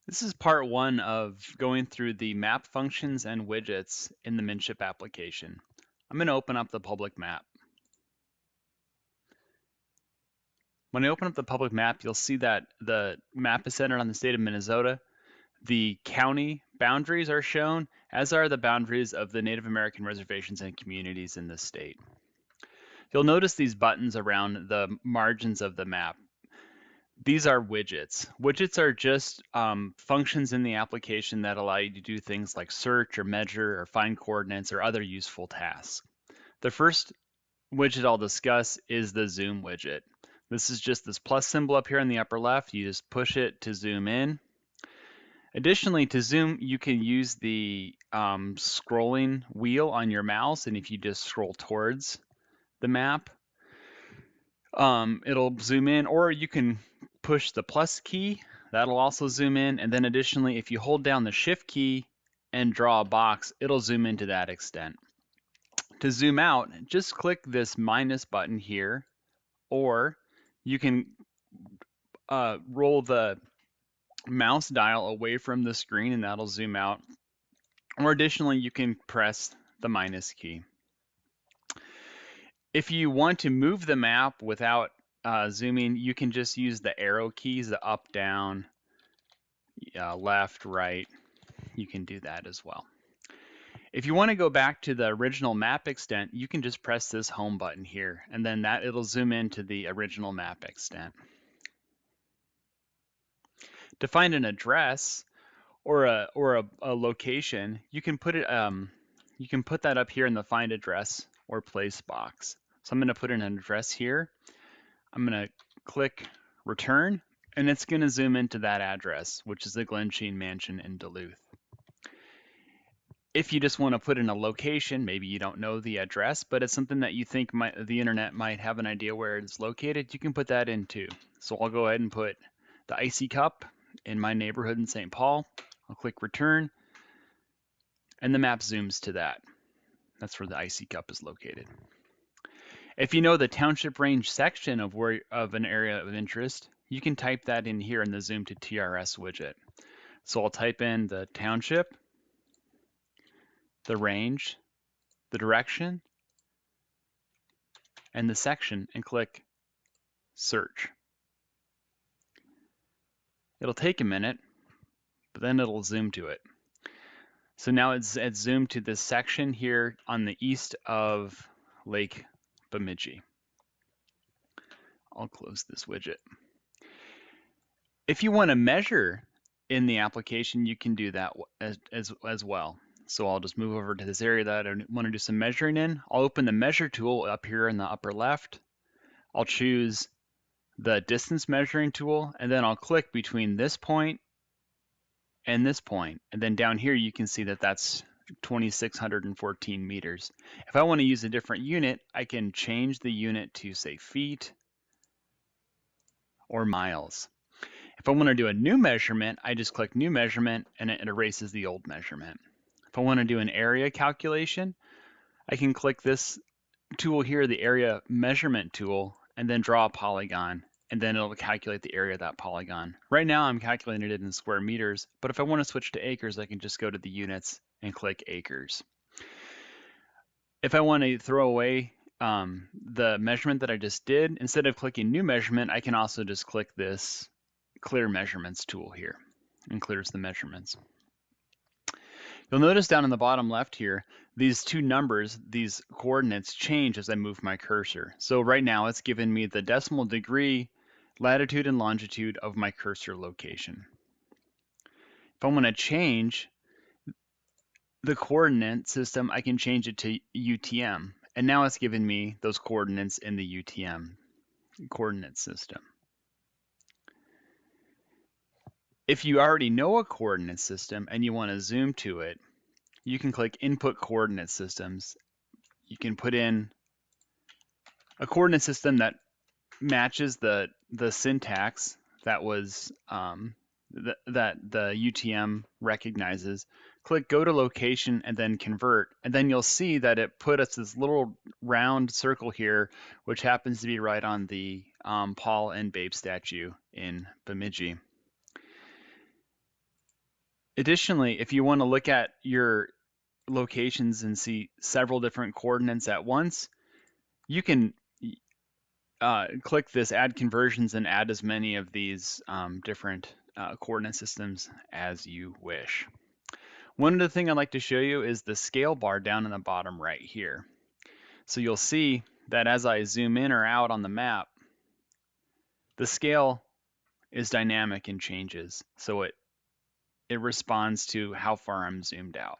This is part one of going through the map functions and widgets in the MnSHIP application. I'm going to open up the public map. When I open up the public map, you'll see that the map is centered on the state of Minnesota. The county boundaries are shown, as are the boundaries of the Native American reservations and communities in the state. You'll notice these buttons around the margins of the map. These are widgets. Widgets are just functions in the application that allow you to do things like search or measure or find coordinates or other useful tasks. The first widget I'll discuss is the zoom widget. This is just this plus symbol up here in the upper left. You just push it to zoom in. Additionally, to zoom, you can use the scrolling wheel on your mouse, and if you just scroll towards the map, it'll zoom in, or you can push the plus key, that'll also zoom in, and then additionally, if you hold down the shift key and draw a box, it'll zoom in to that extent. To zoom out, just click this minus button here, or you can roll the mouse dial away from the screen and that'll zoom out, or additionally, you can press the minus key. If you want to move the map without zooming, you can just use the arrow keys, the up, down, left, right. You can do that as well. If you want to go back to the original map extent, you can just press this home button here, and then it'll zoom into the original map extent. To find an address or a location, you can put that up here in the find address or place box. So I'm going to put in an address here. I'm going to click return, and it's going to zoom into that address, which is the Glensheen Mansion in Duluth. If you just want to put in a location, maybe you don't know the address, but it's something that you think the internet might have an idea where it's located, you can put that in too. So I'll go ahead and put the Icy Cup in my neighborhood in St. Paul. I'll click return, and the map zooms to that. That's where the Icy Cup is located. If you know the Township Range Section of an area of interest, you can type that in here in the Zoom to TRS widget. So I'll type in the township, the range, the direction, and the section, and click search. It'll take a minute, but then it'll zoom to it. So now it's zoomed to this section here on the east of Lake Bemidji. I'll close this widget. If you want to measure in the application, you can do that as well. So I'll just move over to this area that I want to do some measuring in. I'll open the measure tool up here in the upper left. I'll choose the distance measuring tool, and then I'll click between this point and this point. And then down here, you can see that that's 2,614 meters. If I want to use a different unit, I can change the unit to, say, feet or miles. If I want to do a new measurement, I just click new measurement and it erases the old measurement. If I want to do an area calculation, I can click this tool here, the area measurement tool, and then draw a polygon, and then it'll calculate the area of that polygon. Right now I'm calculating it in square meters, but if I want to switch to acres, I can just go to the units and click acres. If I want to throw away the measurement that I just did, instead of clicking new measurement, I can also just click this clear measurements tool here, and clears the measurements. You'll notice down in the bottom left here, these two numbers, these coordinates change as I move my cursor. So right now it's giving me the decimal degree, latitude and longitude of my cursor location. If I want to change the coordinate system, I can change it to UTM. And now it's giving me those coordinates in the UTM coordinate system. If you already know a coordinate system and you want to zoom to it, you can click Input Coordinate Systems. You can put in a coordinate system that matches the syntax that was that the UTM recognizes. Click Go to Location and then Convert, and then you'll see that it put us this little round circle here, which happens to be right on the Paul and Babe statue in Bemidji. Additionally, if you want to look at your locations and see several different coordinates at once, you can click this add conversions and add as many of these different coordinate systems as you wish. One other thing I'd like to show you is the scale bar down in the bottom right here. So you'll see that as I zoom in or out on the map, the scale is dynamic and changes. So it responds to how far I'm zoomed out.